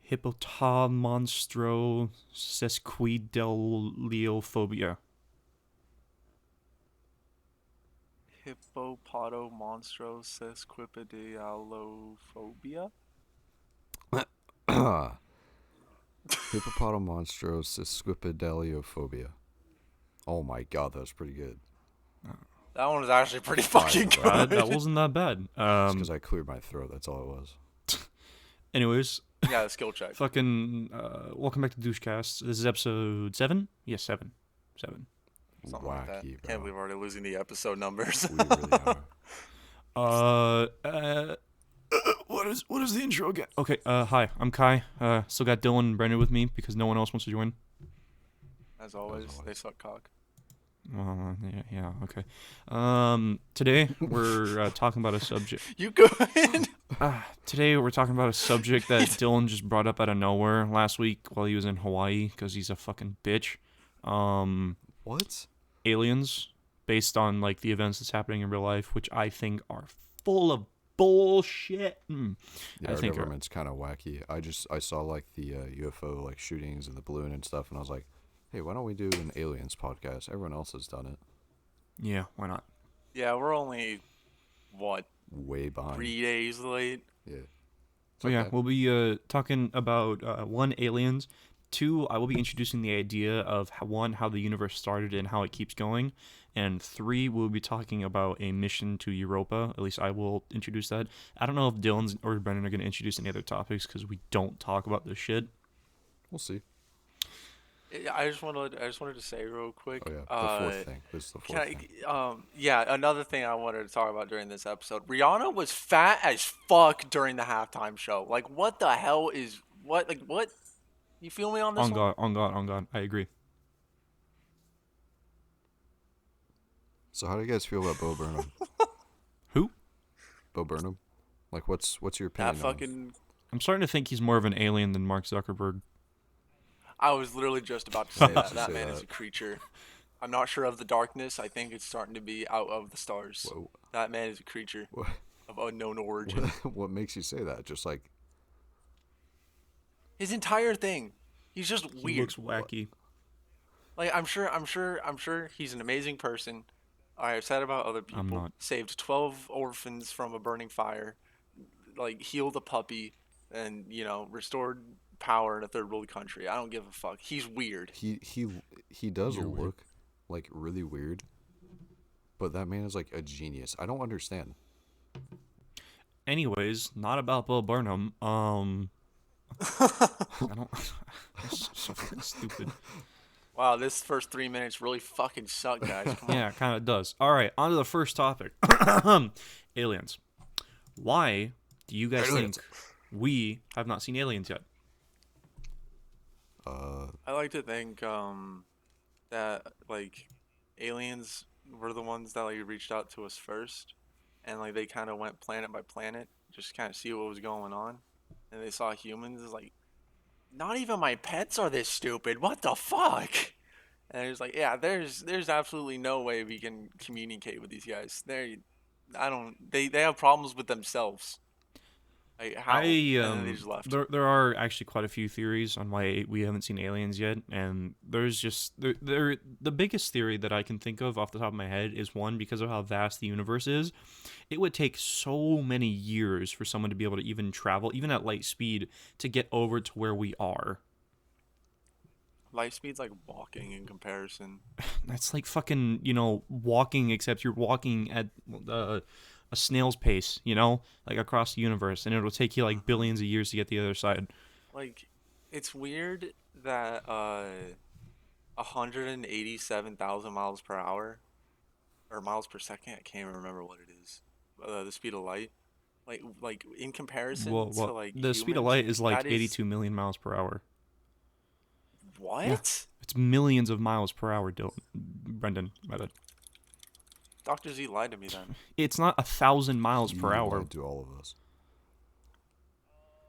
hippopotamonstrosesquideliophobia. Hippopotomonstrosesquippedialophobia? Hippopotamonstrosesquippedaliophobia. Oh my god, that was pretty good. That one was actually pretty Fire, fucking bro. good. That wasn't that bad. It's because I cleared my throat, that's all it was. Anyways, Yeah, the skill check. fucking welcome back to Douche-Cast. This is episode 7? Yes, 7. 7. Something like that. Wacky, bro. Can't believe we're already losing the episode numbers. We really are. What is the intro again? Okay, hi, I'm Kai. Still got Dylan and Brendan with me because no one else wants to join. As always, they suck cock. Yeah, okay. Today we're talking about a subject. You good? Today we're talking about a subject that Dylan just brought up out of nowhere last week while he was in Hawaii because he's a fucking bitch. What? Aliens, based on like the events that's happening in real life, which I think are full of bullshit. Yeah, I our think government's kind of wacky. I saw like the UFO like shootings and the balloon and stuff, and I was like, hey, why don't we do an aliens podcast? Everyone else has done it. Yeah, why not? Yeah, we're only, what, Way behind. 3 days late? Yeah. So yeah, okay. we'll be talking about one, aliens. 2, I will be introducing the idea of how the universe started and how it keeps going. And 3, we'll be talking about a mission to Europa. At least I will introduce that. I don't know if Dylan's or Brendan are going to introduce any other topics because we don't talk about this shit. We'll see. I just wanted to say real quick. Oh yeah, the fourth thing. This is the fourth Can thing. yeah, another thing I wanted to talk about during this episode. Rihanna was fat as fuck during the halftime show. Like, what the hell is what? Like, what? You feel me on this On one? God. I agree. So how do you guys feel about Bo Burnham? Who? Bo Burnham? Like, what's your opinion? That fucking. I'm starting to think he's more of an alien than Mark Zuckerberg. I was literally just about to say that. to That say man is that. a creature. I'm not sure of the darkness. I think it's starting to be out of the stars. Whoa. That man is a creature What, of unknown origin. what makes you say that? Just like, His entire thing. He's just weird. He looks wacky. Like I'm sure he's an amazing person. I have said about other people. I'm not. Saved 12 orphans from a burning fire, like healed a puppy, and restored power in a third world country. I don't give a fuck. He's weird. he does You're weird. look like really weird, but that man is like a genius. I don't understand. Anyways, not about Bo Burnham. I don't. That's so fucking stupid. Wow, this first 3 minutes really fucking suck, guys. Come on. Yeah, it kind of does. All right, on to the first topic. Aliens. Why do you guys think we have not seen aliens yet? I like to think that like aliens were the ones that like reached out to us first, and like they kind of went planet by planet, just kind of see what was going on, and they saw humans as like, not even my pets are this stupid. What the fuck? And it was like, yeah, there's absolutely no way we can communicate with these guys. They have problems with themselves. Like how? And then they just left. There are actually quite a few theories on why we haven't seen aliens yet, and there's just the biggest theory that I can think of off the top of my head is, one, because of how vast the universe is. It would take so many years for someone to be able to even travel, even at light speed, to get over to where we are. Light speed's like walking in comparison. That's like fucking, walking, except you're walking at a snail's pace, like across the universe, and it'll take you like billions of years to get the other side. Like, it's weird that 187,000 miles per hour or miles per second, I can't even remember what it is. The speed of light, like in comparison to like the speed of humans, light is like that is- 82 million miles per hour. What? Yeah. It's millions of miles per hour, Brendan. My bad. Dr. Z lied to me then. It's not 1,000 miles per You hour. lied to all of us.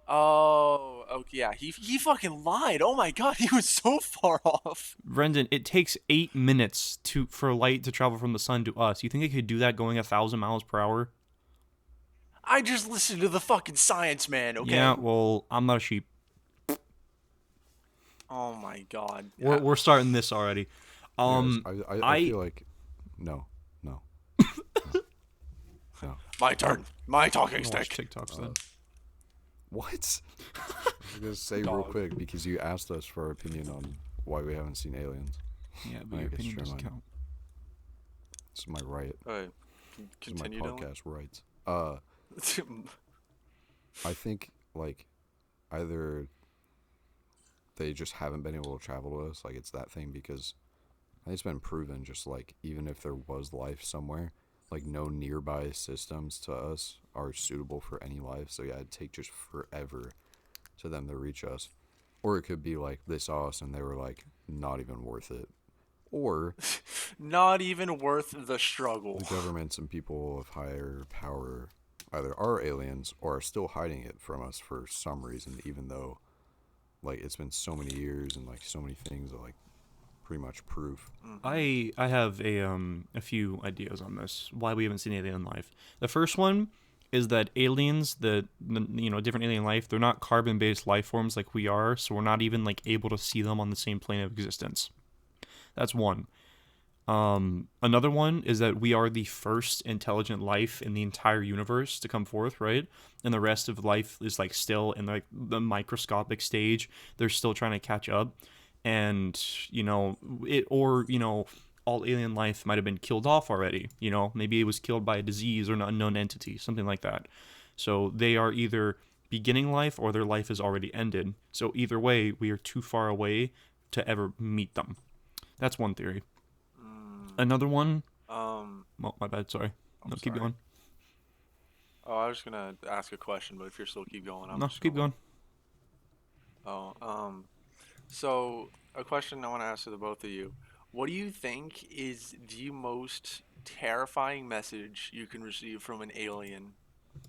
Oh, okay, yeah. He fucking lied. Oh my god, he was so far off. Brendan, it takes 8 minutes for light to travel from the sun to us. You think it could do that going 1,000 miles per hour? I just listened to the fucking science man, okay? Yeah, well, I'm not a sheep. Oh my God. We're starting this already. Guys, I I feel like no, no, no, no. My turn. My talking I'm gonna watch stick. TikToks then. What? I was gonna say real Dog. quick because you asked us for our opinion on why we haven't seen aliens. Yeah, but I your guess opinion share doesn't mine. count. This is my right. Okay, This is my continue, Dylan. podcast rights. I think like either they just haven't been able to travel to us, like it's that thing because I think it's been proven just like even if there was life somewhere, like no nearby systems to us are suitable for any life. So yeah, it'd take just forever to them to reach us. Or it could be like they saw us and they were like not even worth it. Or Not even worth the struggle. the governments and people of higher power either are aliens or are still hiding it from us for some reason, even though like it's been so many years and like so many things that like pretty much proof. I have a few ideas on this. Why we haven't seen alien life. The first one is that aliens, the different alien life, they're not carbon-based life forms like we are, so we're not even like able to see them on the same plane of existence. That's one. Another one is that we are the first intelligent life in the entire universe to come forth, right? And the rest of life is like still in like the microscopic stage. They're still trying to catch up, and all alien life might have been killed off already. Maybe it was killed by a disease or an unknown entity, something like that. So they are either beginning life or their life is already ended. So either way, we are too far away to ever meet them. That's one theory. Another one. Oh, my bad. Sorry. I'm No, keep sorry. going. Oh, I was gonna ask a question, but if you're still keep going, I'm No, just keep gonna. going. Oh. So a question I want to ask to the both of you: what do you think is the most terrifying message you can receive from an alien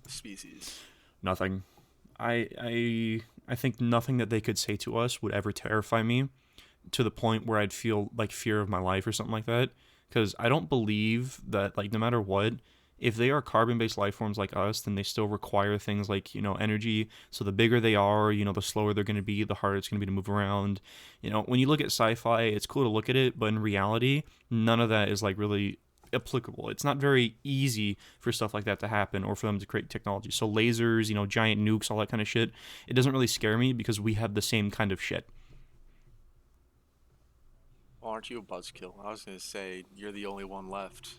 species? Nothing. I think nothing that they could say to us would ever terrify me to the point where I'd feel like fear of my life or something like that. Because I don't believe that like no matter what, if they are carbon-based life forms like us, then they still require things like energy. So the bigger they are, the slower they're going to be, the harder it's going to be to move around. When you look at sci-fi, it's cool to look at it, but in reality, none of that is like really applicable. It's not very easy for stuff like that to happen or for them to create technology. So lasers, giant nukes, all that kind of shit, it doesn't really scare me because we have the same kind of shit. Well, aren't you a buzzkill? I was gonna say you're the only one left.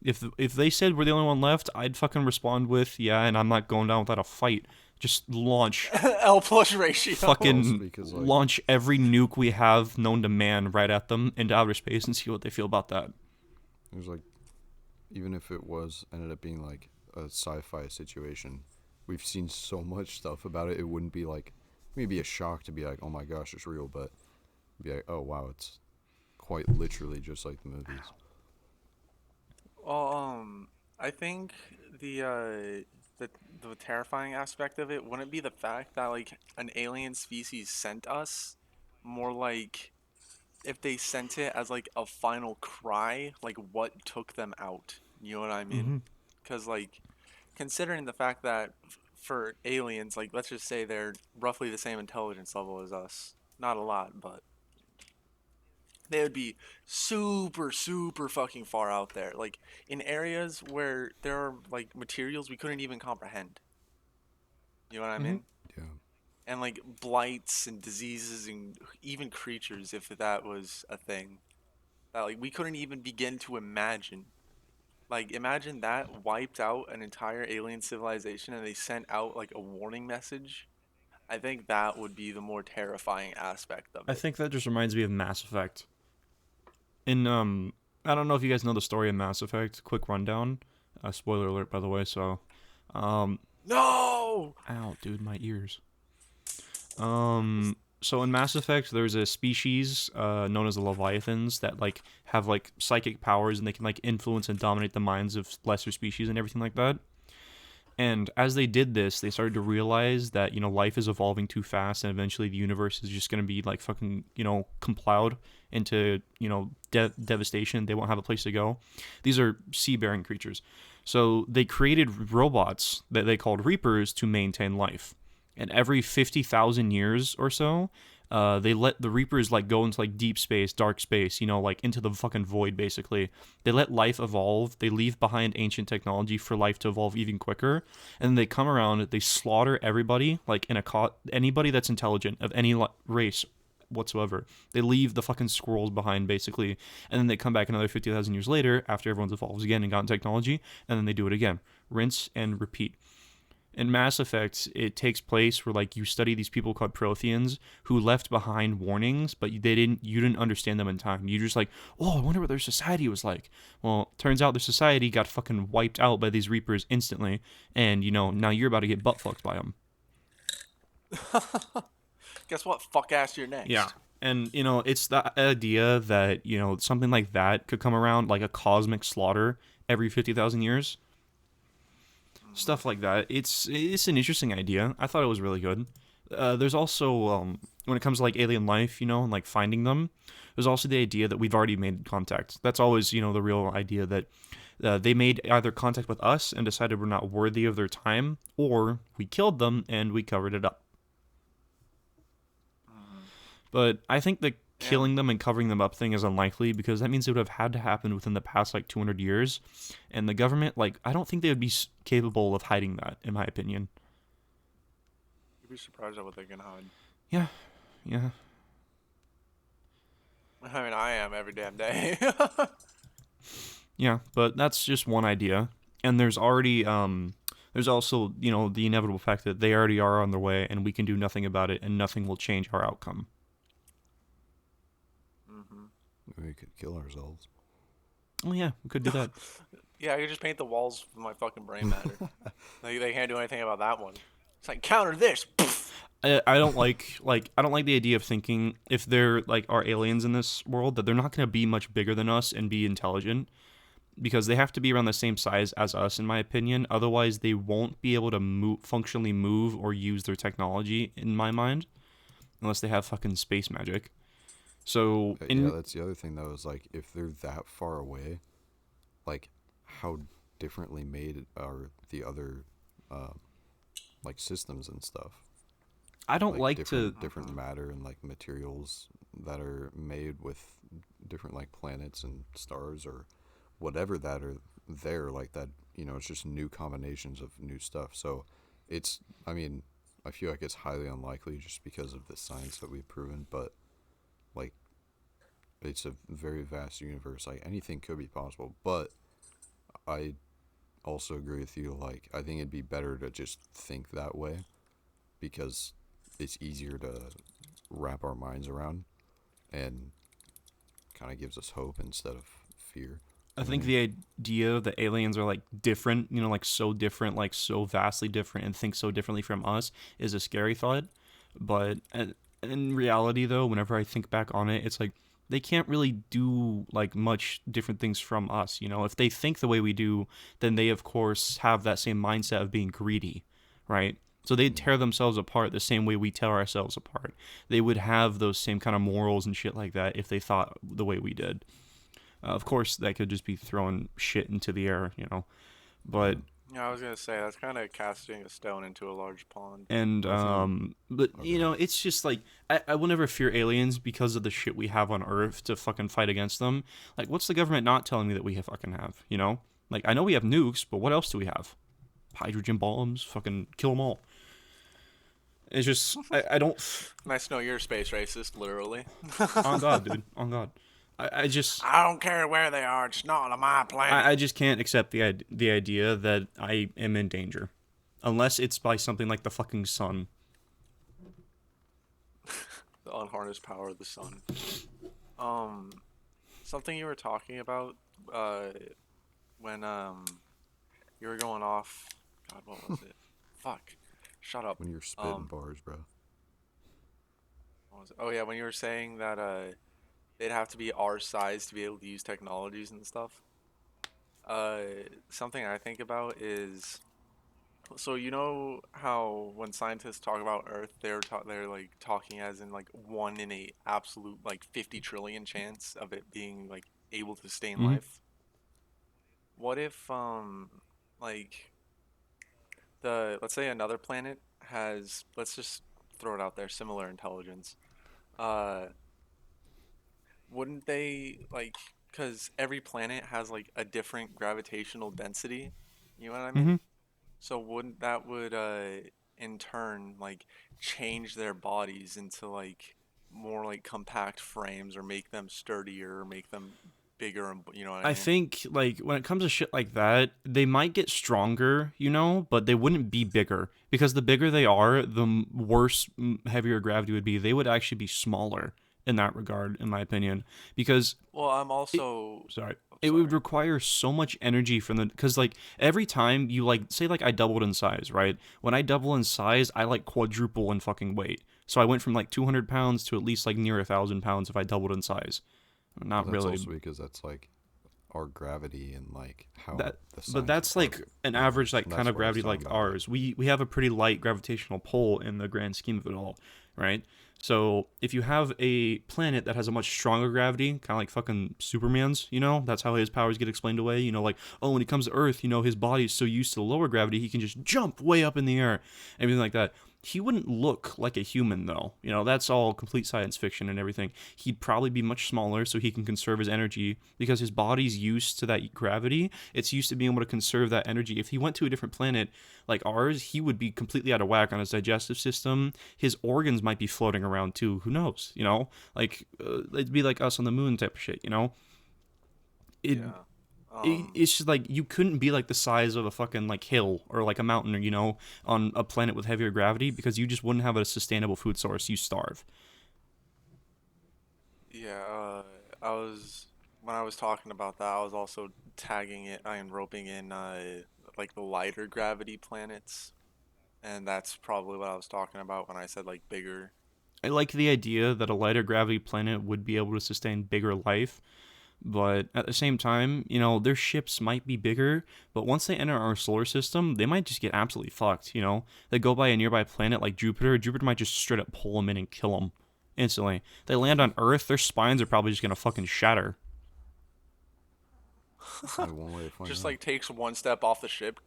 If they said we're the only one left, I'd fucking respond with, yeah, and I'm not going down without a fight. Just L plus ratio. Also fucking because like launch every nuke we have known to man right at them into outer space and see what they feel about that. there's like even if it was ended up being like a sci-fi situation, we've seen so much stuff about it. It wouldn't be like maybe a shock to be like, oh my gosh, it's real, but be like, oh wow, it's quite literally just like the movies. Well, I think the the terrifying aspect of it wouldn't be the fact that like an alien species sent us, more like if they sent it as like a final cry, like what took them out. You know what I mean? Mm-hmm. Because like considering the fact that for aliens, like let's just say they're roughly the same intelligence level as us, not a lot, but they would be super super fucking far out there, like in areas where there are like materials we couldn't even comprehend. You know what I Mm-hmm. mean? Yeah. And like blights and diseases and even creatures, if that was a thing that like we couldn't even begin to imagine. Like imagine that wiped out an entire alien civilization and they sent out like a warning message. I think that would be the more terrifying aspect of I it. think that just reminds me of Mass Effect. In I don't know if you guys know the story of Mass Effect. Quick rundown. Spoiler alert, by the way. So, um, No. ow, dude, my ears. So in Mass Effect, there's a species known as the Leviathans that like have like psychic powers and they can like influence and dominate the minds of lesser species and everything like that. And as they did this, they started to realize that life is evolving too fast, and eventually the universe is just gonna be like fucking compiled into devastation. They won't have a place to go. These are sea-bearing creatures, so they created robots that they called Reapers to maintain life. And every 50,000 years or so, They let the Reapers like go into like deep space, dark space, like into the fucking void basically. They let life evolve. They leave behind ancient technology for life to evolve even quicker, and then they come around. They slaughter everybody, like anybody that's intelligent of any race whatsoever. They leave the fucking squirrels behind basically, and then they come back another 50,000 years later after everyone's evolved again and gotten technology, and then they do it again, rinse and repeat. In Mass Effect, it takes place where like you study these people called Protheans who left behind warnings, but you didn't understand them in time. You just like, oh, I wonder what their society was like. Well, turns out their society got fucking wiped out by these Reapers instantly, and now you're about to get butt fucked by them. Guess what? Fuck ass, you're Yeah. next. And it's the idea that something like that could come around, like a cosmic slaughter every 50,000 years, Hmm. stuff like that. It's an interesting idea. I thought it was really good. There's also when it comes to like alien life, and like finding them, there's also the idea that we've already made contact. That's always the real idea that they made either contact with us and decided we're not worthy of their time, or we killed them and we covered it up. Hmm. But I think the Damn. killing them and covering them up thing is unlikely because that means it would have had to happen within the past like 200 years, and the government, like, I don't think they would be capable of hiding that, in my opinion. You'd be surprised at what they can hide. Yeah, yeah. I mean, I am every damn day. Yeah, but that's just one idea. And there's also, the inevitable fact that they already are on their way and we can do nothing about it and nothing will change our outcome. Hmm. We could kill ourselves. Oh yeah, we could do that. Yeah, I could just paint the walls with my fucking brain matter. They can't do anything about that one. It's like counter this. I don't like the idea of thinking if there like are aliens in this world that they're not going to be much bigger than us and be intelligent, because they have to be around the same size as us, in my opinion. Otherwise, they won't be able to functionally move or use their technology, in my mind, unless they have fucking space magic. So Yeah, in that's the other thing though. Is like if they're that far away, like how differently made are the other, um, like systems and stuff. I don't Like like to. different Hmm. matter and like materials that are made with different like planets and stars or whatever that are there like that. It's just new combinations of new stuff. So it's, I mean, I feel like it's highly unlikely just because of the science that we've proven, but like it's a very vast universe. Like anything could be possible, but I also agree with you. Like I think it'd be better to just think that way because it's easier to wrap our minds around and kind of gives us hope instead of fear. I You know what I think mean? the idea that aliens are like different, like so different, like so vastly different, and think so differently from us is a scary thought. But in reality, though, whenever I think back on it, it's like they can't really do like much different things from us. If they think the way we do, then they of course have that same mindset of being greedy, right? So they'd Mm. tear themselves apart the same way we tear ourselves apart. They would have those same kind of morals and shit like that if they thought the way we did. Of course, that could just be throwing shit into the air. But Yeah. Yeah, I was gonna say that's kind of casting a stone into a large pond. and I think. but Okay. it's just like I will never fear aliens because of the shit we have on Earth to fucking fight against them. Like, what's the government not telling me that we have fucking have? Like, I know we have nukes, but what else do we have? Hydrogen bombs, fucking kill them all. It's just I don't. Nice to know you're space racist, literally. On God, dude, on God. I just I don't care where they are, just not on my planet. I just can't accept the idea that I am in danger, unless it's by something like the fucking sun. The unharnessed power of the sun. Um, Something you were talking about, uh, when you were going off. God, what was it? Fuck. Shut up. When you're spitting Um, bars, bro. what was it? Oh yeah, when you were saying that they'd have to be our size to be able to use technologies and stuff. Uh, Something I think about is, so you know how when scientists talk about Earth, they're like talking as in like one in a absolute like 50 trillion chance of it being like able to sustain Hmm. life. What if like let's say another planet has, let's just throw it out there, similar intelligence. uh, wouldn't they like? Because every planet has like a different gravitational density. You know what I Hmm. mean? So wouldn't that would in turn like change their bodies into like more like compact frames or make them sturdier or make them bigger and you know what I I mean? think like when it comes to shit like that, they might get stronger, but they wouldn't be bigger because the bigger they are, the worse, heavier gravity would be. They would actually be smaller in that regard, in my opinion, because Well, I'm it, also sorry, oh, it would sorry. require so much energy from the because like every time you like say like I doubled in size, right? When I double in size, I like quadruple in fucking weight. So I went from like 200 pounds to at least like near 1,000 pounds if I doubled in size. But Not that's really. also because that's like our gravity and like how that the but science that's our like an average like and kind that's of what I was gravity talking like about. Like ours. We have a pretty light gravitational pull in the grand scheme of it all, right? So if you have a planet that has a much stronger gravity, kind of like fucking Superman's, that's how his powers get explained away. Like, oh, when he comes to Earth, his body's so used to the lower gravity, he can just jump way up in the air, everything like that. He wouldn't look like a human, though. That's all complete science fiction and everything. He'd probably be much smaller so he can conserve his energy because his body's used to that gravity. It's used to being able to conserve that energy. If he went to a different planet like ours, he would be completely out of whack on his digestive system. His organs might be floating around too. Who knows? Like it'd be like us on the moon type of shit. It Yeah. it's just like you couldn't be like the size of a fucking like hill or like a mountain or on a planet with heavier gravity because you just wouldn't have a sustainable food source. You starve. Yeah, I was when I was talking about that, I was also tagging it and roping in like the lighter gravity planets, and that's probably what I was talking about when I said like bigger. I like the idea that a lighter gravity planet would be able to sustain bigger life, but at the same time, their ships might be bigger, but once they enter our solar system, they might just get absolutely fucked. They go by a nearby planet like Jupiter might just straight up pull them in and kill them instantly. They land on Earth, their spines are probably just gonna fucking shatter. only one way to find Just like takes one step off the ship,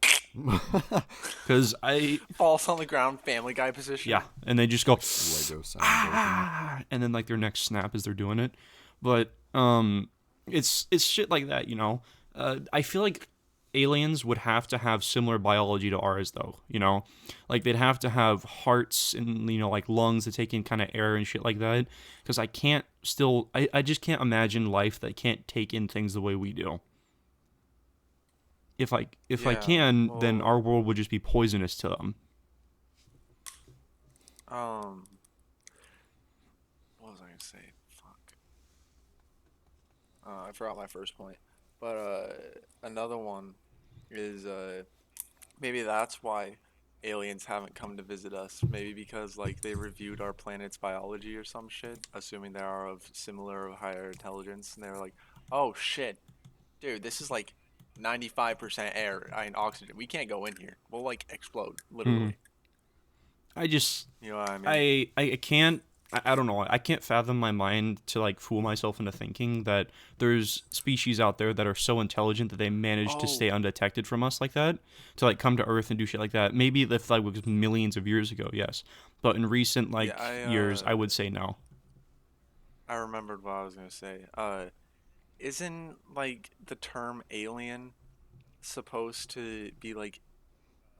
out. Cause I, falls on the ground, Family Guy yeah, position. and they just go, Like Lego sound breaking. ah, and then like their neck snap as they're doing it. But it's shit like that. I feel like aliens would have to have similar biology to ours, though. Like they'd have to have hearts and like lungs to take in kind of air and shit like that. Because I just can't imagine life that can't take in things the way we do. If I Yeah. can, then Well, our world would just be poisonous to them. um, what was I gonna say? Fuck. I forgot my first point. But another one is maybe that's why aliens haven't come to visit us. Maybe because like they reviewed our planet's biology or some shit, assuming they are of similar or higher intelligence, and they were like, "Oh shit, dude, this is like 95% air and oxygen. We can't go in here. We'll like explode, Hmm. literally." I just You know what I mean? I can't I don't know. I can't fathom my mind to like fool myself into thinking that there's species out there that are so intelligent that they manage to Oh, stay undetected from us like that, to like come to Earth and do shit like that. Maybe if like was millions of years ago, yes, but in recent yeah, like years, I would say no. I remembered what I was gonna say. Isn't like the term alien supposed to be like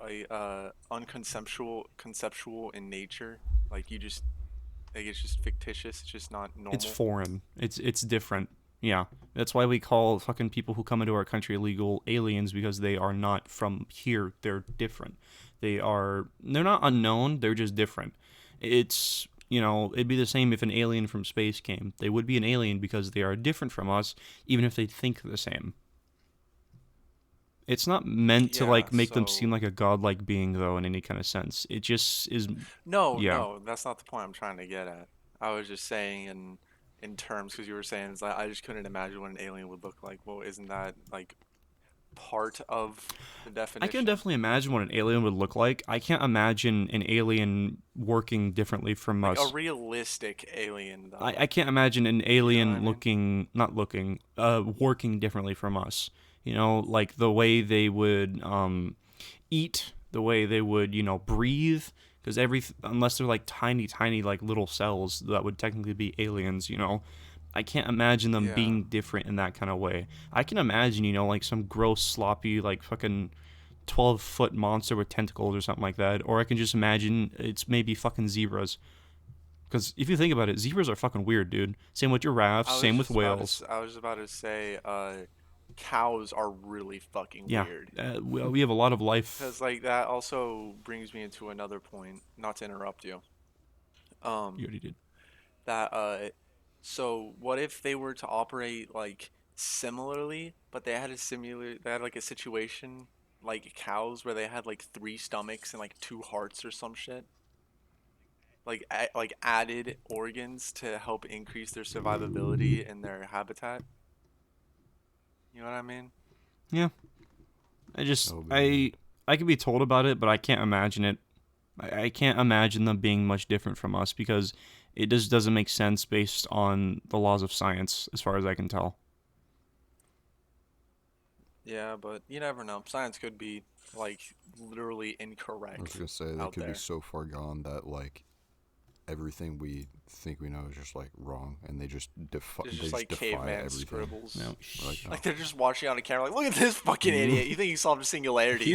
a conceptual in nature? Like you just like it's just fictitious. It's just not It's normal. foreign. It's different. Yeah, that's why we call fucking people who come into our country illegal aliens because they are not from here. They're different. They're not unknown. They're just different. It'd be the same if an alien from space came. They would be an alien because they are different from us, even if they think the same. It's not meant to Yeah. like make them seem So like a godlike being though in any kind of sense. It just is. no, Yeah. no, that's not the point I'm trying to get at. I was just saying in terms because you were saying it's like I just couldn't imagine what an alien would look like. Well, isn't that like part of the I can definition? definitely imagine what an alien would look like. I can't imagine an alien working differently from Like a us. realistic alien, I though. can't imagine an You know what I alien mean? not looking, working differently from us. Like the way they would eat, the way they would, breathe, because unless they're like tiny like little cells that would technically be aliens, I can't imagine them Yeah. being different in that kind of way. I can imagine, like some gross, sloppy, like fucking 12-foot monster with tentacles or something like that. Or I can just imagine it's maybe fucking zebras. Because if you think about it, zebras are fucking weird, dude. Same with giraffes, same with whales. I was just about to say, cows are really fucking Yeah, weird. we have a lot of life. Because like that also brings me into another point. Not to interrupt you. You Um, already did. that so what if they were to operate like similarly, but they had like a situation like cows where they had like three stomachs and like two hearts or some shit, like added organs to help increase their survivability in their habitat. You know what I mean? Yeah, I just That would be weird. I can be told about it, but I can't imagine it. I can't imagine them being much different from us because it just doesn't make sense based on the laws of science, as far as I can tell. Yeah, but you never know. Science could be like literally I was incorrect gonna say they out could be there. so far gone that like everything we think we know is just like wrong, and It's they just just like defy caveman everything. scribbles. No, We're like, Like oh. they're just watching on a camera, like, look at this fucking idiot. You think he solved singularity?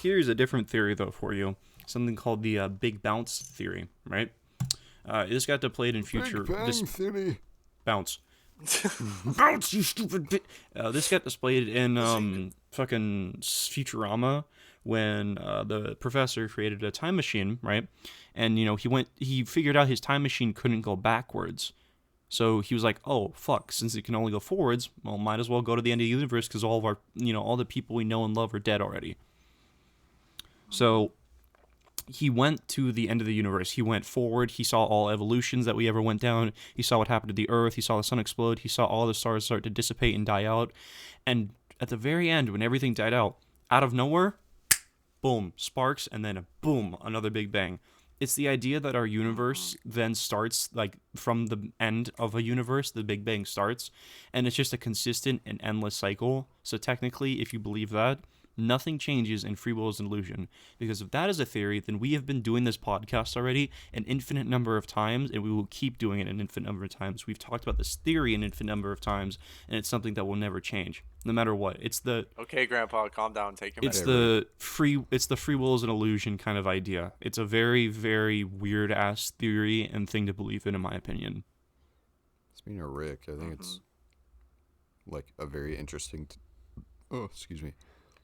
here's a different theory though for you. Something called the Big Bounce theory, right? This got deployed in Big Bang Theory. bounce. Bounce, you stupid bit. This got displayed in Zing. fucking Futurama when the professor created a time machine, right? And he figured out his time machine couldn't go backwards. So he was like, "Oh fuck! Since it can only go forwards, well, might as well go to the end of the universe because all of our, all the people we know and love are dead already." So he went to the end of the universe. He went forward. He saw all evolutions that we ever went down. He saw what happened to the Earth. He saw the sun explode. He saw all the stars start to dissipate and die out. And at the very end, when everything died out of nowhere, boom, sparks, and then boom, another big bang. It's the idea that our Mm-hmm. universe then starts like from the end of a universe, the Big Bang starts, and it's just a consistent and endless cycle. So technically, if you believe that, nothing changes and free will is an illusion. Because if that is a theory, then we have been doing this podcast already an infinite number of times, and we will keep doing it an infinite number of times. We've talked about this theory an infinite number of times, and it's something that will never change, no matter what. Okay, Grandpa, calm down. Take a It's minute. Okay, Rick. the free will is an illusion kind of idea. It's a very, very weird ass theory and thing to believe in my opinion. Speaking of Rick, I think Mm-hmm. it's like a very interesting. Oh, excuse me.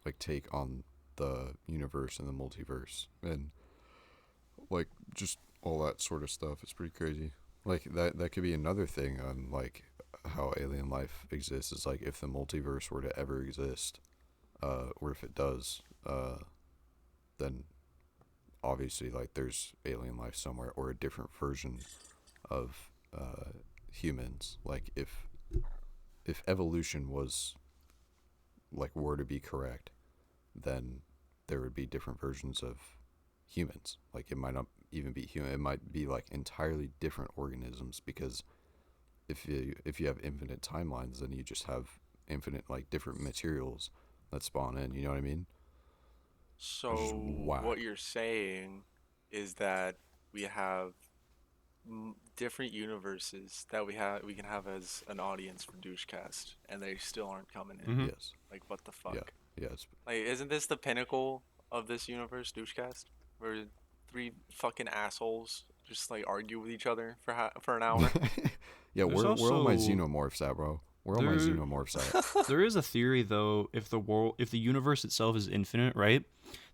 Like take on the universe and the multiverse and like just all that sort of stuff. It's pretty crazy. Like that could be another thing on like how alien life exists. Is like if the multiverse were to ever exist, or if it does, then obviously like there's alien life somewhere or a different version of humans. Like if evolution was like were to be correct, then there would be different versions of humans. Like it might not even be human. It might be like entirely different organisms because if you have infinite timelines, then you just have infinite like different materials that spawn in. You know what I mean? Which is So what whack. you're saying is that we have different universes that we can have as an audience for Douche-Cast, and they still aren't coming in. Mm-hmm. Yes. Like, what the Yeah. fuck? Yes. Like, isn't this the pinnacle of this universe, Douche-Cast, where three fucking assholes just like argue with each other for an hour? Yeah. There's Where all my also xenomorphs at, bro? Where all my there xenomorphs at? there is a theory though, if the universe itself is infinite, right?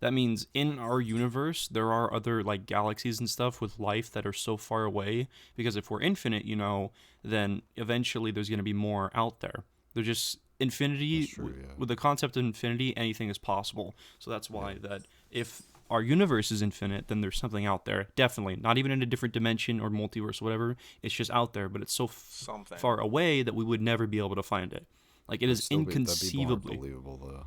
That means in our universe there are other like galaxies and stuff with life that are so far away because if we're infinite, then eventually there's going to be more out there. They're just That's infinity true. Yeah. with the concept of infinity, anything is possible. So that's Yeah. why that if our universe is infinite, then there's something out there. Definitely, not even in a different dimension or multiverse, or whatever. It's just out there, but it's so Something. far away that we would never be able to find it. Like it is That'd be more inconceivably. believable though.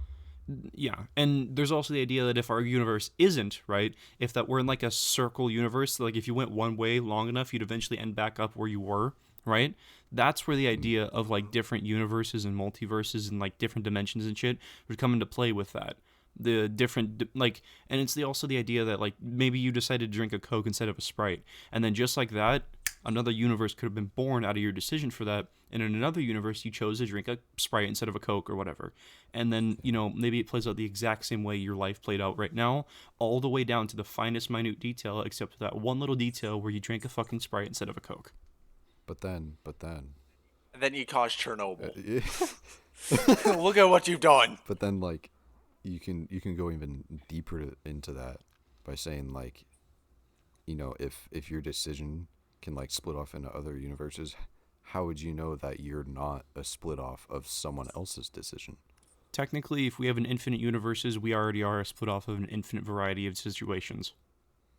Yeah, and there's also the idea that if our universe isn't right, if that we're in like a circle universe, like if you went one way long enough, you'd eventually end back up where you were, right? That's where the idea of like Mm-hmm. different universes and multiverses and like different dimensions and shit would come into play with that. the different like, and it's also the idea that like maybe you decided to drink a Coke instead of a Sprite, and then just like that, another universe could have been born out of your decision for that, and in another universe you chose to drink a Sprite instead of a Coke or whatever, and then maybe it plays out the exact same way your life played out right now, all the way down to the finest minute detail, except for that one little detail where you drank a fucking Sprite instead of a Coke. But then, And then you caused Chernobyl. uh, Look at what you've done. but then like you can go even deeper into that by saying like, if your decision can like split off into other universes, how would you know that you're not a split off of someone else's decision? Technically, if we have an infinite universes, we already are a split off of an infinite variety of situations.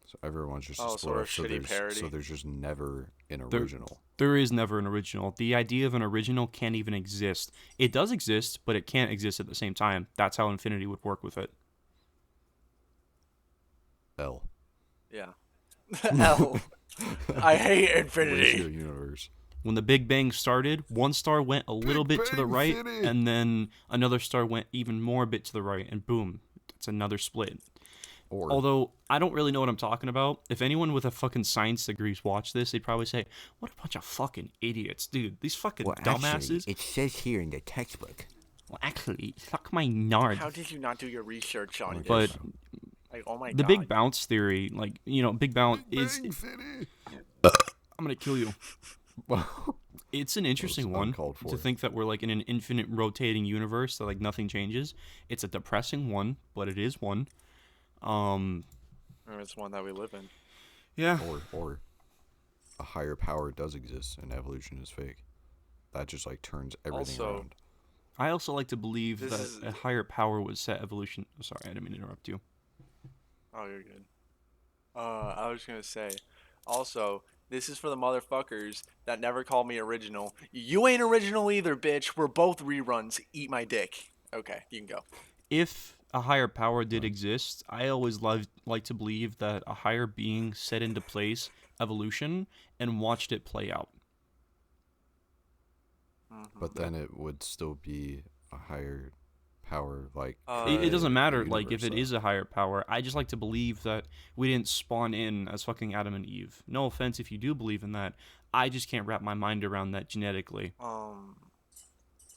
So everyone's just a Oh, split sort of off. So shitty parody. there's just never an There- original. There is never an original. The idea of an original can't even exist. It does exist, but it can't exist at the same time. That's how infinity would work with it. L. Yeah. L. I hate Ratio infinity. universe. When the Big Bang started, one star went a little Big bit to the Bang right, Theory. and then another star went even more a bit to the right, and boom, it's another split. Or Although, I don't really know what I'm talking about. If anyone with a fucking science degrees watch this, they'd probably say, what a bunch of fucking idiots. Dude, these fucking dumbasses. it says here in the textbook. Well, actually, suck my nard. How did you not do your research on this? But Like, oh my the god. Big Bounce theory, like, Big Bounce is... Bang City. I'm gonna kill you. Well, It's an interesting one uncalled for. to think that we're like in an infinite rotating universe that like nothing changes. It's a depressing one, but it is one. Or it's one that we live in. Yeah. or a higher power does exist and evolution is fake. That just like turns everything Also- around. I also like to believe This that is- a higher power would set evolution. Sorry, I didn't mean to interrupt you. Oh, you're good. I was gonna say, also, this is for the motherfuckers that never called me original. You ain't original either, bitch. We're both reruns. Eat my dick. Okay, you can go. If a higher power did exist, I always like to believe that a higher being set into place evolution and watched it play out. But then it would still be a higher power, like It doesn't matter, the like, if it universe, is a higher power. I just like to believe that we didn't spawn in as fucking Adam and Eve. No offense if you do believe in that. I just can't wrap my mind around that genetically.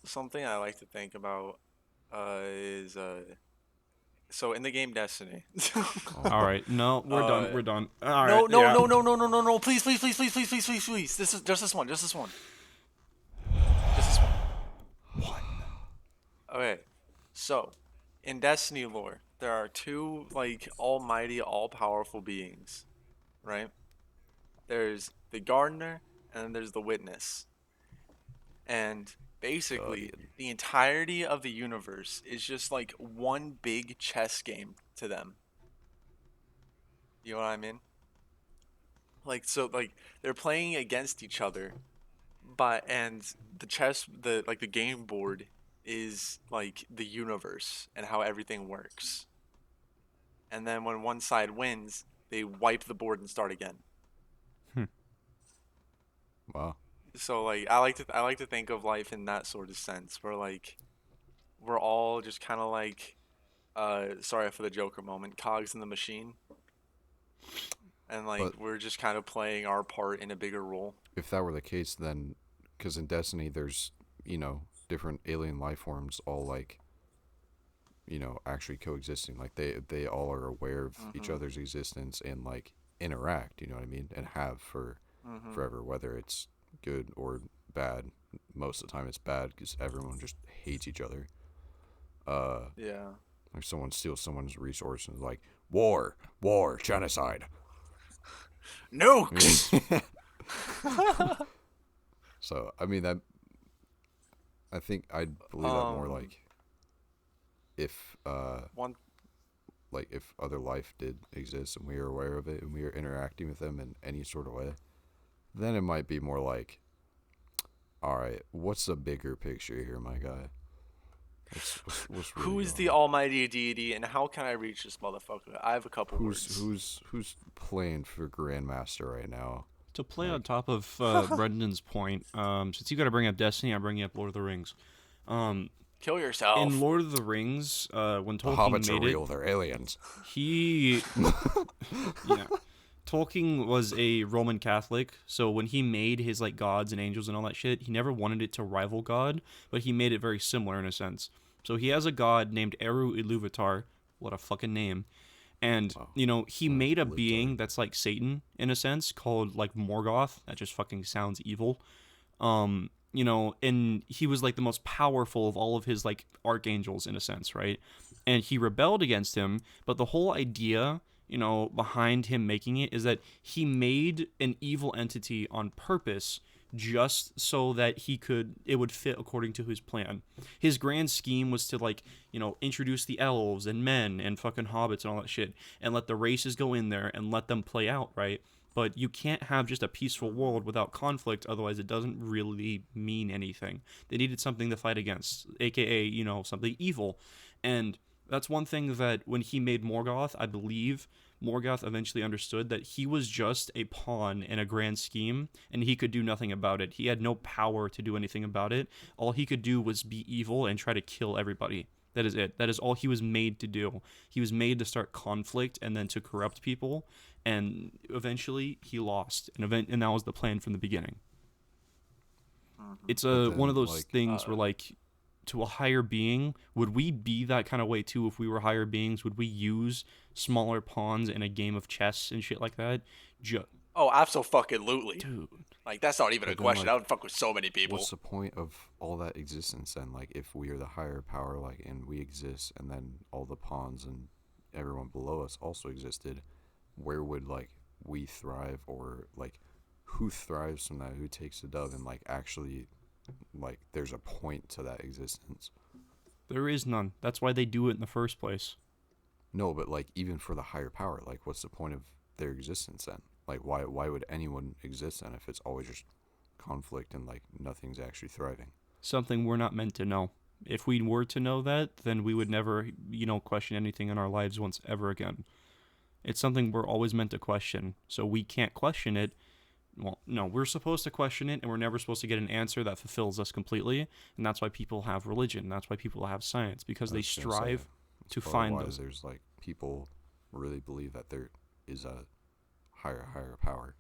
Something I like to think about is so in the game Destiny. All right, no, we're done. We're done. All right, No, no, yeah. no, no, no, no, no, no! Please, please, please, please, please, please, please, please! This is just this one, just this one, just this one. Okay, so in Destiny lore, there are two like almighty, all-powerful beings, right? There's the Gardener, and then there's the Witness, and basically the entirety of the universe is just like one big chess game to them. You know what I mean? Like so like they're playing against each other, and the game board is like the universe and how everything works. And then when one side wins, they wipe the board and start again. Wow. So like I like to think of life in that sort of sense where like we're all just kind of like sorry for the Joker moment, cogs in the machine. And like But- we're just kind of playing our part in a bigger role. If that were the case, then because in Destiny there's different alien life forms all like actually coexisting, like they all are aware of each other's existence and like interact, you know what I mean, and have for forever, whether it's good or bad. Most of the time it's bad because everyone just hates each other. Yeah. Like someone steals someone's resource and is like war, genocide. Nukes. So I mean that. I think I'd believe that more like if One like if other life did exist and we were aware of it and we were interacting with them in any sort of way, then it might be more like, all right, what's the bigger picture here, my guy? What's really Who is going the on? almighty deity and how can I reach this motherfucker? I have a couple words. Who's playing for Grandmaster right now? To play on top of Brendan's point, since you got to bring up Destiny, I'm bringing up Lord of the Rings. Kill In yourself. Lord of the Rings, when The Tolkien hobbits are made it, real. They're aliens. he yeah. Tolkien was a Roman Catholic, so when he made his like gods and angels and all that shit, he never wanted it to rival God, but he made it very similar in a sense. So he has a god named Eru Iluvatar. What a fucking name. And, Wow. he Wow. made a Libtard. being that's like Satan in a sense called like Morgoth. That just fucking sounds evil. And he was like the most powerful of all of his like archangels in a sense, right? And he rebelled against him, but the whole idea, behind him making it is that he made an evil entity on purpose just so that it would fit according to his plan. His grand scheme was to like, introduce the elves and men and fucking hobbits and all that shit and let the races go in there and let them play out, right? But you can't have just a peaceful world without conflict, otherwise it doesn't really mean anything. They needed something to fight against, aka, something evil. And that's one thing that when he made Morgoth, I believe Morgoth eventually understood that he was just a pawn in a grand scheme and he could do nothing about it. He had no power to do anything about it. All he could do was be evil and try to kill everybody. That is it. That is all he was made to do. He was made to start conflict and then to corrupt people, and eventually he lost. And that was the plan from the beginning. It's But one of then, those like, things where like to a higher being, would we be that kind of way too if we were higher beings? Would we use smaller pawns in a game of chess and shit like that? Oh, absolutely. Dude, Like that's not even a but then, question. I like, would fuck with so many what's people. the point of all that existence then? Like, if we are the higher power, like, and we exist, and then all the pawns and everyone below us also existed, where would like we thrive, or like who thrives from that? Who takes the dove, and like actually, like, there's a point to that existence? there is none. That's why they do it in the first place. No, but like even for the higher power, like, what's the point of their existence then? Like, why would anyone exist then if it's always just conflict and like nothing's actually thriving? Something we're not meant to know. If we were to know that, then we would never, question anything in our lives once ever again. It's something we're always meant to question. So we can't question it. Well, no, we're supposed to question it, and we're never supposed to get an answer that fulfills us completely. And that's why people have religion. That's why people have science, because I they was gonna say strive that's to probably find why those. there's like people really believe that there is a higher power,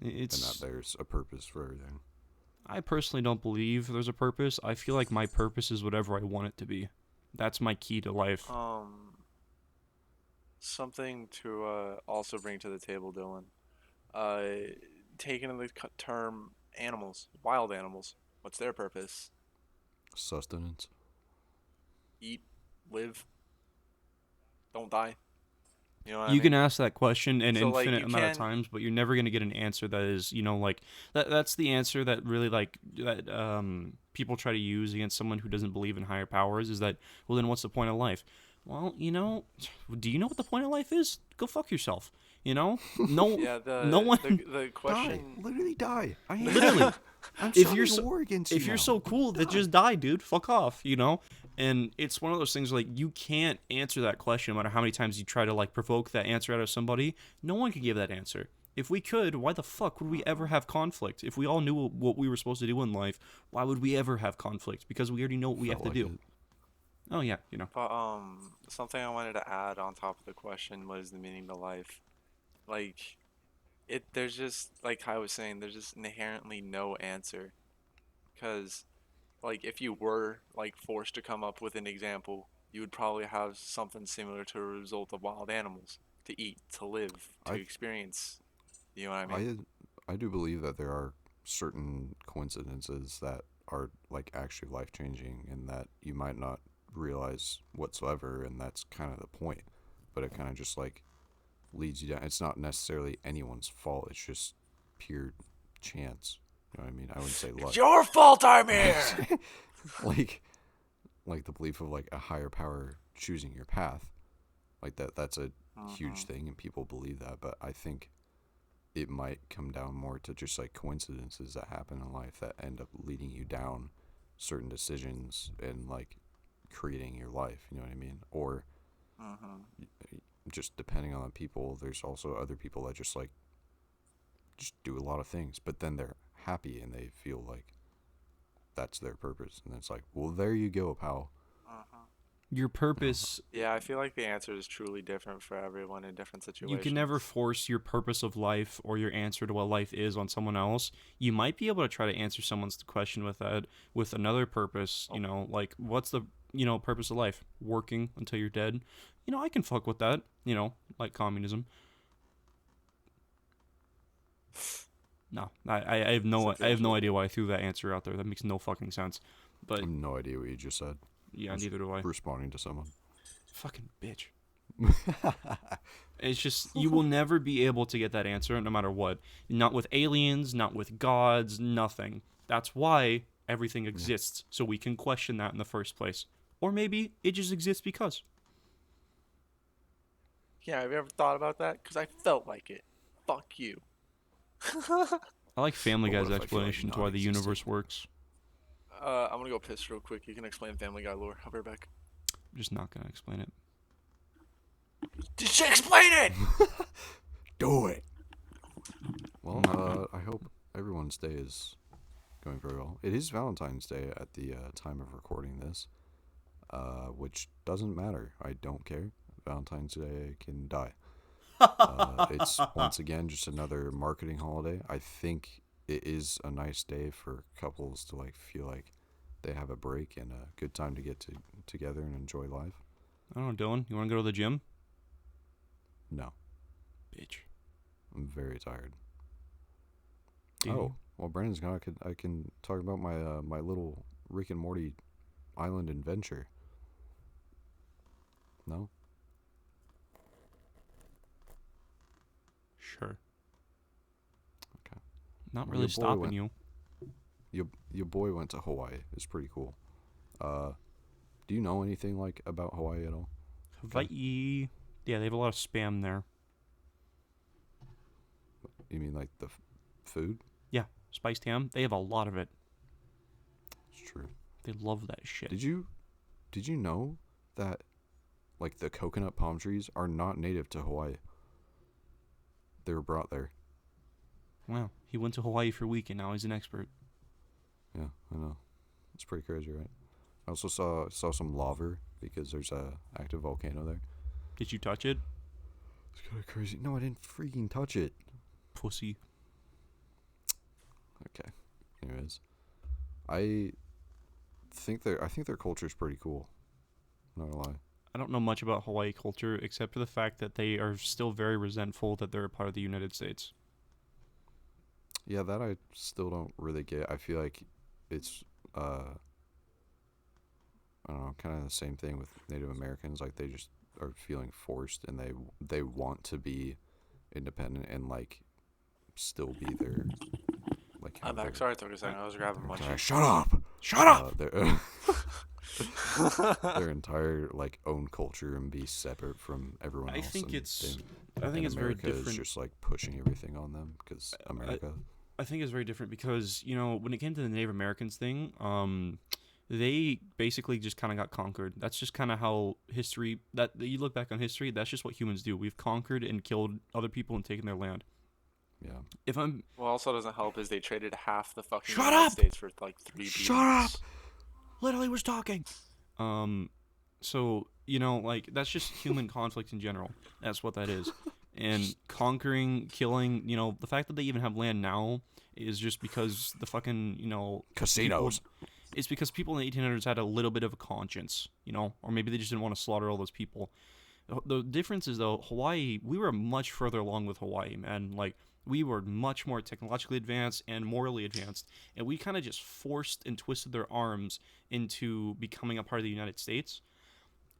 and that It's. there's a purpose for everything. I personally don't believe there's a purpose. I feel like my purpose is whatever I want it to be. That's my key to life. Something to also bring to the table, Dylan. Uh, taking in the term animals, wild animals. What's their purpose? Sustenance. Eat, live, don't die. You know what I You can mean? ask that question an So like infinite you amount of can. times, but you're never going to get an answer that is, like that's the answer that really like that people try to use against someone who doesn't believe in higher powers is that, well, then what's the point of life? Well, do you know what the point of life is? Go fuck yourself. No, Yeah, no one. the Die. question. Literally die. I am. Literally, I'm if you're starting a so, war against you if you're now. so cool, then Die. just die, dude. Fuck off. And it's one of those things like you can't answer that question no matter how many times you try to like provoke that answer out of somebody. No one can give that answer. If we could, why the fuck would we ever have conflict? If we all knew what we were supposed to do in life, why would we ever have conflict? Because we already know what we have Felt to like do. it. Oh yeah, But something I wanted to add on top of the question was the meaning to life. Like there's just like I was saying, there's just inherently no answer. Because like if you were like forced to come up with an example, you would probably have something similar to a result of wild animals to eat, to live, to I experience. You know what I mean? I I do believe that there are certain coincidences that are like actually life changing and that you might not realize whatsoever, and that's kind of the point. But it kind of just like leads you down. It's not necessarily anyone's fault. It's just pure chance. You know what I mean? I wouldn't say It's luck. your fault I'm I would here. say like the belief of like a higher power choosing your path. Like that's a huge Hmm. thing and people believe that, but I think it might come down more to just like coincidences that happen in life that end up leading you down certain decisions and like creating your life, you know what I mean? Or Hmm. just depending on the people, there's also other people that just do a lot of things, but then they're happy and they feel like that's their purpose, and it's like, well, there you go, pal. Uh-huh. Your You know, purpose, Yeah, I feel like the answer is truly different for everyone in different you can never situations. force your purpose of life or your answer to what life is on someone else. You might be able to try to answer someone's question with that, with another purpose, Oh, like what's the, purpose of life? Working until you're dead. I can fuck with that, like communism. No, it's I have no interesting. idea why I threw that answer out there. That makes no fucking sense. I But have no idea what you just said. I yeah, was neither do I. responding to someone. Fucking bitch. It's just you will never be able to get that answer no matter what. Not with aliens, not with gods, nothing. That's why everything Yeah. exists, so we can question that in the first place. Or maybe it just exists because. Yeah, have you ever thought about that? Because I felt like it. Fuck you. I like Family But what Guy's if I feel like explanation to why the non-existent? universe works. I'm gonna go piss real quick. You can explain Family Guy lore. I'll be right back. I'm just not gonna explain it. Just explain it! Do it. Well, I'm not gonna. I hope everyone's day is going very well. It is Valentine's Day at the time of recording this, which doesn't matter. I don't care. Valentine's Day can die. It's once again just another marketing holiday. I think it is a nice day for couples to like feel like they have a break and a good time to get together and enjoy life. I don't know, Dylan. You want to go to the gym? No, Bitch. I'm very tired. Dude. Oh, well, Brandon's gone. I can talk about my little Rick and Morty island adventure. No, Sure. okay. Not Well, really stopping you. your boy went to Hawaii. It's pretty cool. Uh, do you know anything like about Hawaii at all? Okay. Hawaii. Yeah, they have a lot of spam there. You mean like the food? Yeah, spiced ham. They have a lot of it. It's true. They love that shit. Did you know that like the coconut palm trees are not native to Hawaii? They were brought there. Wow. He went to Hawaii for a week and now he's an expert. Yeah, I know. It's pretty crazy, right? I also saw some lava because there's a active volcano there. Did you touch it? It's kind of crazy. No, I didn't freaking touch it. Pussy. Okay. Anyways, I I think their culture is pretty cool. Not gonna lie. I don't know much about Hawaii culture except for the fact that they are still very resentful that they're a part of the United States. Yeah, that I still don't really get. I feel like it's I don't know, kind of the same thing with Native Americans. Like they just are feeling forced, and they want to be independent and like still be their like I'm have back. Sorry it took a second. I was grabbing their entire munchies. shut up. Shut up! Their their entire like own culture and be separate from everyone I else. think And it's they, I think and it's very America is different. just like pushing everything on them because America. I think it's very different because when it came to the Native Americans thing, they basically just kind of got conquered. That's just kind of how history that you look back on history. That's just what humans do. We've conquered and killed other people and taken their land. Yeah. If I'm What also doesn't help is they traded half the fucking Shut United up! States for like three Shut up! beans. Literally was talking. Um, so like that's just human conflict in general. That's what that is. And conquering, killing, the fact that they even have land now is just because the fucking, Casinos. it's because people in the 1800s had a little bit of a conscience, or maybe they just didn't want to slaughter all those people. The difference is though, Hawaii, we were much further along with Hawaii, man. Like we were much more technologically advanced and morally advanced, and we kind of just forced and twisted their arms into becoming a part of the United States.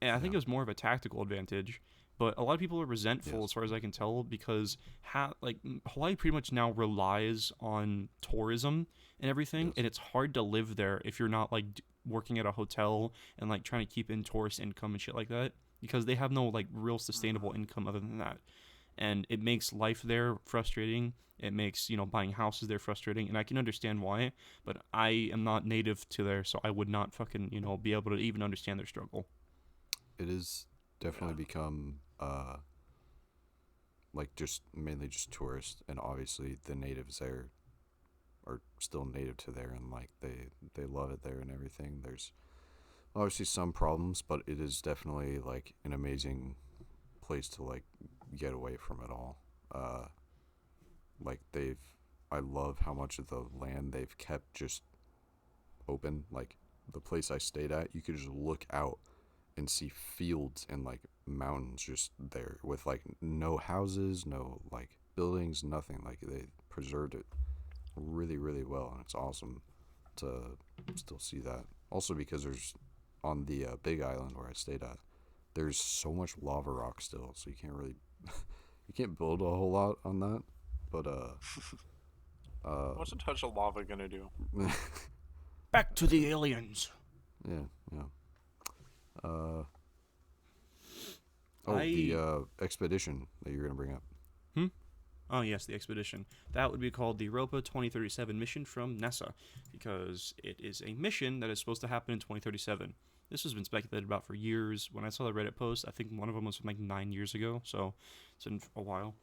And I think Yeah. it was more of a tactical advantage. But a lot of people are resentful, Yes. as far as I can tell, because Hawaii pretty much now relies on tourism and everything, Yes. and it's hard to live there if you're not like working at a hotel and like trying to keep in tourist income and shit like that, because they have no like real sustainable income other than that, and it makes life there frustrating. It makes buying houses there frustrating, and I can understand why. But I am not native to there, so I would not fucking be able to even understand their struggle. It is definitely Yeah. become like just mainly just tourists, and obviously the natives there are still native to there, and like they love it there and everything. There's obviously some problems, but it is definitely like an amazing place to like get away from it all. Like I love how much of the land they've kept just open. Like the place I stayed at, you could just look out and see fields and like mountains just there with like no houses, no like buildings, nothing. Like they preserved it really, really well, and it's awesome to still see that. Also, because there's on the Big Island where I stayed at, there's so much lava rock still, so you can't really you can't build a whole lot on that. But What's a touch of lava gonna do? Back to the aliens. yeah, yeah. Uh, I the expedition that you're gonna bring up. Hmm? Oh, yes, the expedition. That would be called the Europa 2037 mission from NASA, because it is a mission that is supposed to happen in 2037. This has been speculated about for years. When I saw the Reddit post, I think one of them was from like 9 years ago, so it's been a while.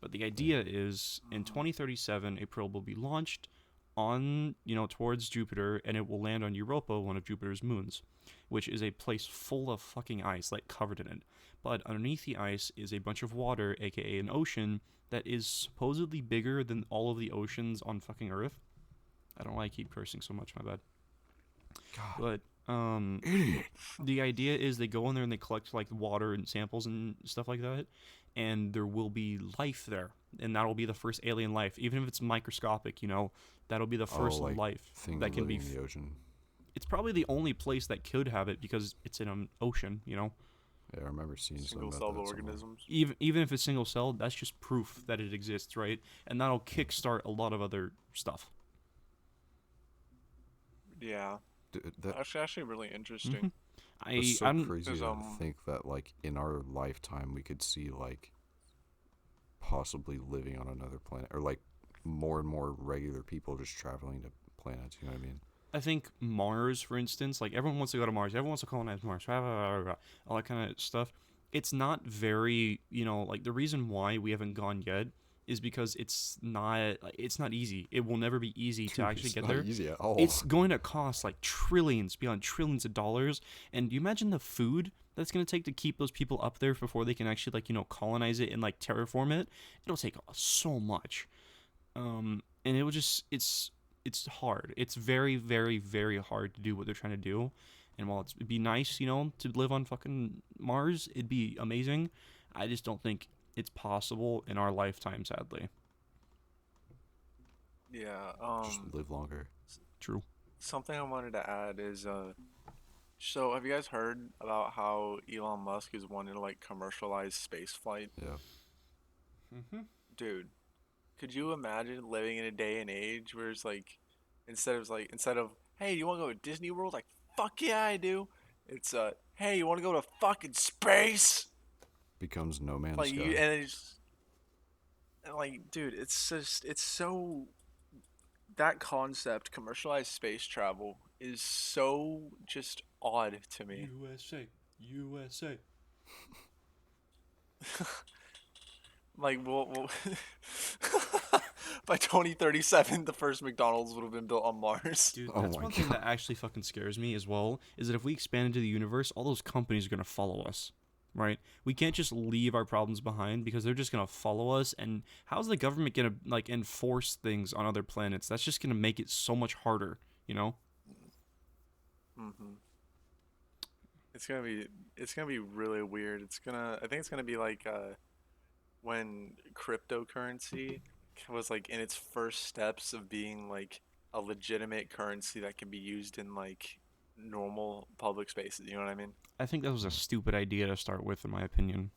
But the idea is in 2037, a probe will be launched on, towards Jupiter, and it will land on Europa, one of Jupiter's moons, which is a place full of fucking ice, like covered in it. But underneath the ice is a bunch of water, aka an ocean, that is supposedly bigger than all of the oceans on fucking Earth. I don't know why I keep cursing so much, my bad. God, But idiot. the idea is they go in there and they collect like water and samples and stuff like that, and there will be life there, and that'll be the first alien life, even if it's microscopic. That'll be the first Like life things that can living be. in the ocean. It's probably the only place that could have it because it's in an ocean. Yeah, I remember seeing something about Single-celled that somewhere. organisms. Even if it's single celled, that's just proof that it exists, right? And that'll kickstart a lot of other stuff. Yeah, That actually, really interesting. hmm was so I'm crazy Cause to think that like in our lifetime we could see like possibly living on another planet, or like more and more regular people just traveling to planets. You know what I mean? I think Mars, for instance, like everyone wants to go to Mars, everyone wants to colonize Mars, all that kind of stuff. It's not very, like the reason why we haven't gone yet is because it's not easy. It will never be easy to Dude, actually it's get not there. easy at all. It's going to cost like trillions, beyond trillions of dollars. And do you imagine the food that's going to take to keep those people up there before they can actually colonize it and like terraform it? It'll take so much. And it will just it's hard. It's very, very, very hard to do what they're trying to do. And while it'd be nice, to live on fucking Mars, it'd be amazing. I just don't think it's possible in our lifetime, sadly. Yeah. Just live longer. True. Something I wanted to add is so have you guys heard about how Elon Musk is wanting to like commercialize space flight? Yeah. Mm-hmm. Dude, could you imagine living in a day and age where it's like instead of hey, you want to go to Disney World? Like fuck yeah, I do. It's hey, you want to go to fucking space? Becomes No Man's Like you Sky. and it's and like dude, it's so that concept commercialized space travel is so just odd to me. USA. USA. Like, well by 2037, the first McDonald's would have been built on Mars. Dude, Oh that's my one thing God. that actually fucking scares me as well, is that if we expand into the universe, all those companies are going to follow us, right? We can't just leave our problems behind because they're just going to follow us. And how's the government going to, like, enforce things on other planets? That's just going to make it so much harder, you know? hmm It's gonna be really weird. I think it's gonna be like when cryptocurrency was like in its first steps of being like a legitimate currency that can be used in like normal public spaces. You know what I mean? I think that was a stupid idea to start with, in my opinion.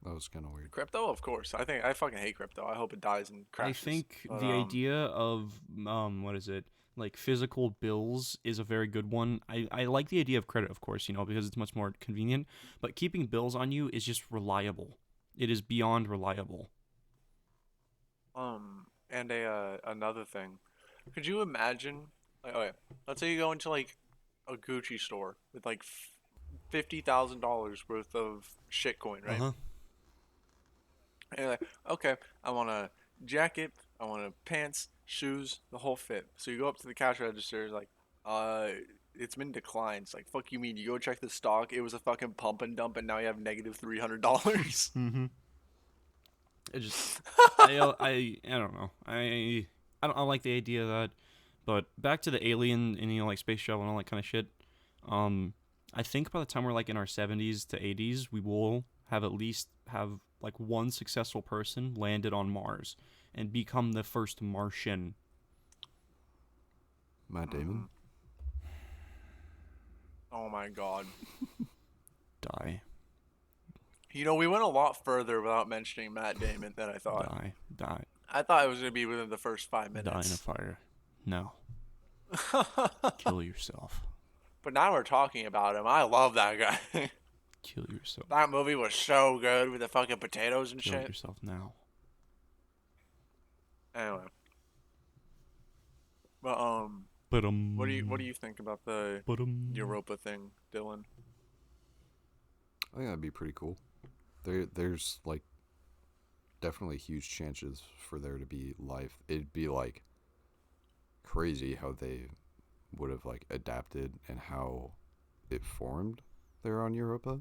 That was kind of weird. Crypto, of course. I fucking hate crypto. I hope it dies and I crashes. think But the idea of what is it, like physical bills is a very good one. I like the idea of credit, of course, because it's much more convenient. But keeping bills on you is just reliable. It is beyond reliable. and a another thing. Could you imagine? Like, okay, let's say you go into like a Gucci store with like $50,000 worth of shitcoin, Uh right? huh. And you're like, okay, I want a jacket, I wanted pants, shoes, the whole fit. So you go up to the cash register, like, it's been declined. It's like, fuck you mean? You go check the stock. It was a fucking pump and dump, and now you have negative $300. Mm-hmm. It just, I don't know. I don't like the idea of that. But back to the alien and like space travel and all that kind of shit. Um, I think by the time we're like in our 70s to 80s, we will have at least have like one successful person landed on Mars and become the first Martian. Matt Damon. Oh my god. Die, We went a lot further without mentioning Matt Damon than I thought. die, I thought it was gonna be within the first 5 die in a minutes. fire. No, kill yourself. But now we're talking about him. I love that guy. Kill yourself. That movie was so good with the fucking potatoes and Kill shit. yourself now. Anyway. But what do you think about the Europa thing, Dylan? I think that'd be pretty cool. There's like definitely huge chances for there to be life. It'd be like crazy how they would have like adapted and how it formed there on Europa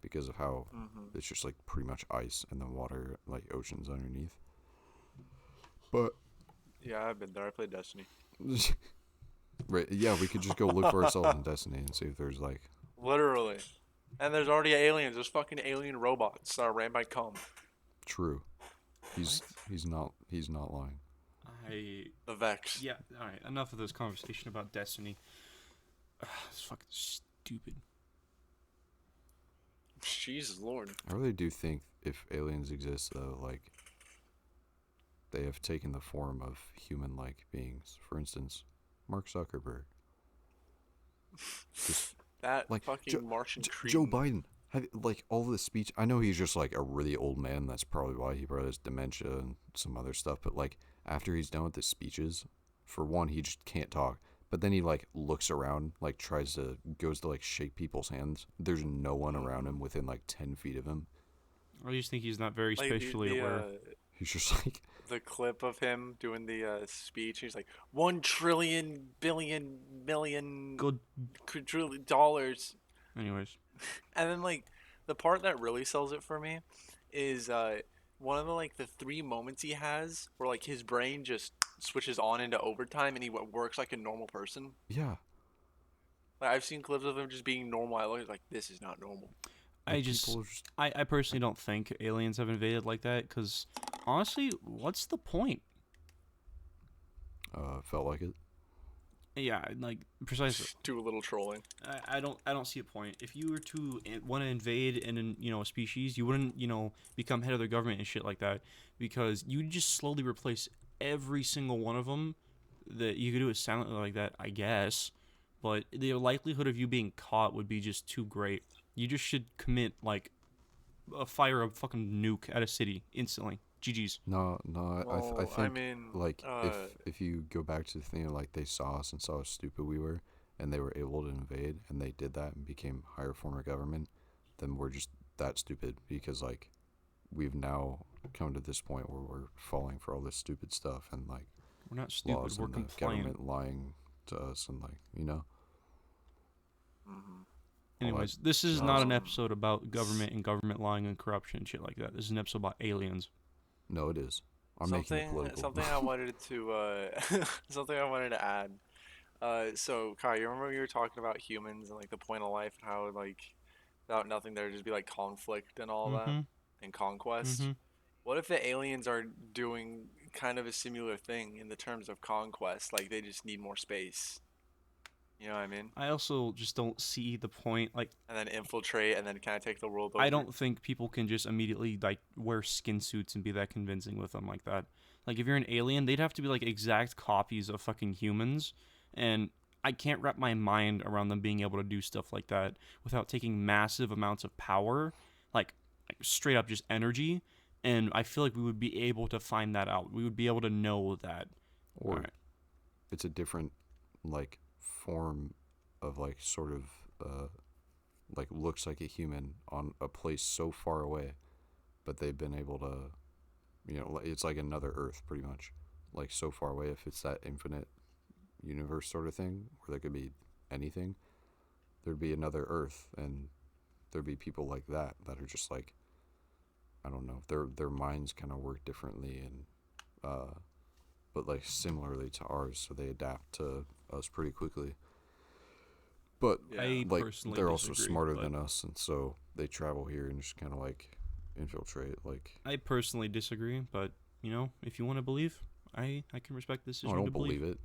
because of how it's just like pretty much ice and then water, like oceans underneath. But Yeah, I've been there. I played Destiny. right, yeah, we could just go look for ourselves in Destiny and see if there's like Literally. And there's already aliens. There's fucking alien robots that are ran by cum. true. He's not lying. The Vex. Yeah, alright, enough of this conversation about Destiny. It's fucking stupid. Jesus Lord. I really do think if aliens exist though, like they have taken the form of human-like beings. For instance, Mark Zuckerberg. Just That like fucking Martian creep. Joe Biden. Like all this speech. I know he's just like a really old man. That's probably why he probably has dementia and some other stuff. But like after he's done with his speeches, for one, he just can't talk. But then he like looks around, like goes to like shake people's hands. There's no one around him within like 10 feet of him. I just think he's not very Like spatially aware. He's just like the clip of him doing the speech. He's like, 1 trillion billion million Good. quadrillion dollars. Anyways. And then like the part that really sells it for me is one of the 3 moments he has where like his brain just switches on into overtime and he works like a normal person. yeah. Like I've seen clips of him just being normal. I look like this is not normal. I personally don't think aliens have invaded like that because honestly, what's the point? Felt like it. Yeah, like precisely. Do a little trolling. I don't see a point. If you were to want to invade a species, you wouldn't become head of the government and shit like that because you just slowly replace every single one of them. That you could do it silently like that, I guess, but the likelihood of you being caught would be just too great. You just should commit fire a fucking nuke at a city instantly. GG's. No, I think mean, like if you go back to the thing of like they saw us and saw how stupid we were, and they were able to invade, and they did that and became higher form of government, then we're just that stupid because like we've now come to this point where we're falling for all this stupid stuff and like We're not stupid. laws We're and the compliant. government lying to us and like Anyways, this is not an episode about government and government lying and corruption and shit like that. This is an episode about aliens. No, it is. I'm making it political. Something I wanted to something I wanted to add. So Kai, you remember you were talking about humans and like the point of life and how like without nothing there'd just be like conflict and all that and conquest. Mhm. What if the aliens are doing kind of a similar thing in the terms of conquest? Like they just need more space. You know what I mean? I also just don't see the point. Like, And then infiltrate and then kind of take the world over. I don't think people can just immediately like wear skin suits and be that convincing with them like that. Like, if you're an alien, they'd have to be like exact copies of fucking humans, and I can't wrap my mind around them being able to do stuff like that without taking massive amounts of power, like straight up just energy. And I feel like we would be able to find that out. We would be able to know that. Or Alright. it's a different like form of like sort of like looks like a human on a place so far away, but they've been able to it's like another Earth, pretty much. Like, so far away, if it's that infinite universe sort of thing, where there could be anything, there'd be another Earth, and there'd be people like that are just like, I don't know, their minds kind of work differently, and but like similarly to ours, so they adapt to us pretty quickly. But Yeah. I like personally they're also disagree, smarter but than us, and so they travel here and just kind of like infiltrate. Like, I personally disagree, but if you want to believe, I can respect the no, I decision to don't believe it.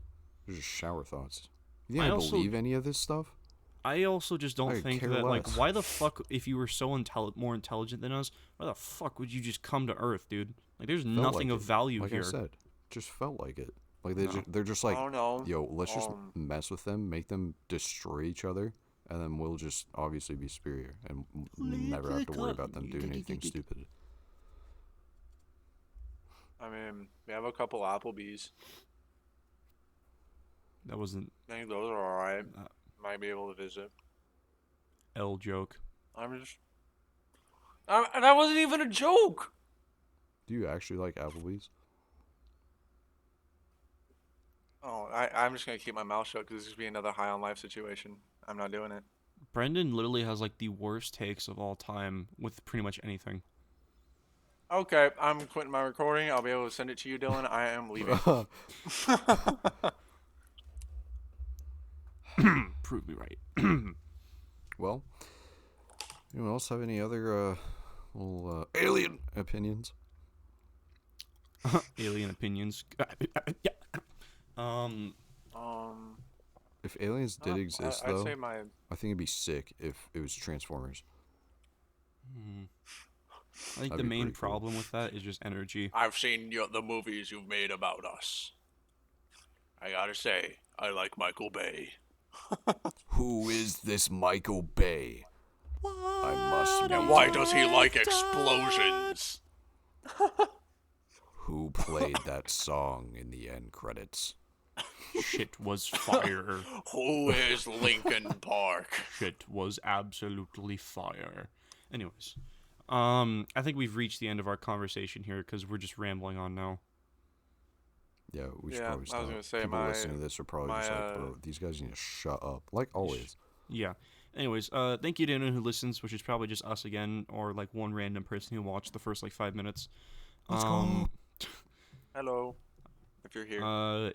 They're just shower thoughts. You think I I also believe any of this stuff? I also just don't I could think care that, like, less. why the fuck, if you were so more intelligent than us, why the fuck would you just come to Earth, dude? Like, there's Felt nothing like of it. value Like here. I said, just felt like it. Like No. they're just I like, don't know. yo, let's just mess with them, make them destroy each other, and then we'll just obviously be superior and never have to worry about them doing anything stupid. I mean, we have a couple Applebee's. That wasn't I think those are alright. uh, Might be able to visit. L joke. I'm just. That wasn't even a joke! Do you actually like Applebee's? Oh, I'm just gonna keep my mouth shut because this is gonna be another high on life situation. I'm not doing it. Brendan literally has, like, the worst takes of all time with pretty much anything. Okay, I'm quitting my recording. I'll be able to send it to you, Dylan. I am leaving. Prove me right. Well, anyone else have any other little alien opinions? Alien opinions. Um, If aliens did exist, I'd though, say my. I think it'd be sick if it was Transformers. I think That'd the be main pretty cool. problem with that is just energy. I've seen the movies you've made about us. I gotta say, I like Michael Bay. Who is this Michael Bay? I must And meet why him. does he like explosions? Who played that song in the end credits? Shit was fire. Who is Lincoln Park? Shit was absolutely fire. Anyways, I think we've reached the end of our conversation here because we're just rambling on now. Yeah, we should Yeah, probably I was stop. gonna say People my- listening to this are probably my, just like, bro, these guys need to shut up. Like always. Yeah. Anyways, thank you to anyone who listens, which is probably just us again, or like one random person who watched the first like 5 minutes. Let's go. Hello, if you're here.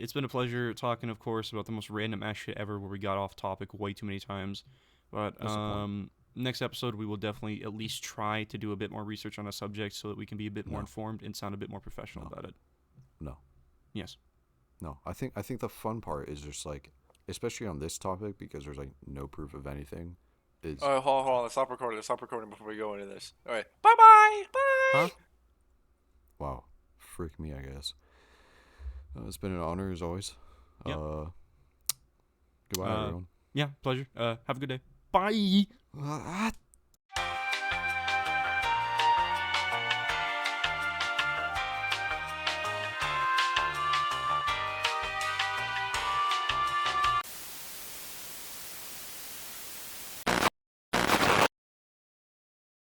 It's been a pleasure talking, of course, about the most random ass shit ever, where we got off topic way too many times. But What's the point? next episode, we will definitely at least try to do a bit more research on a subject so that we can be a bit more No. informed and sound a bit more professional No. about it. No. Yes. No. I think the fun part is just like, especially on this topic, because there's like no proof of anything. Is Hold on. Let's stop recording. Let's stop recording before we go into this. All right. Bye-bye. Bye. Huh? wow, freak me, I guess. It's been an honor as always. Yep. Goodbye, everyone. Yeah, pleasure. Have a good day. Bye. Ah.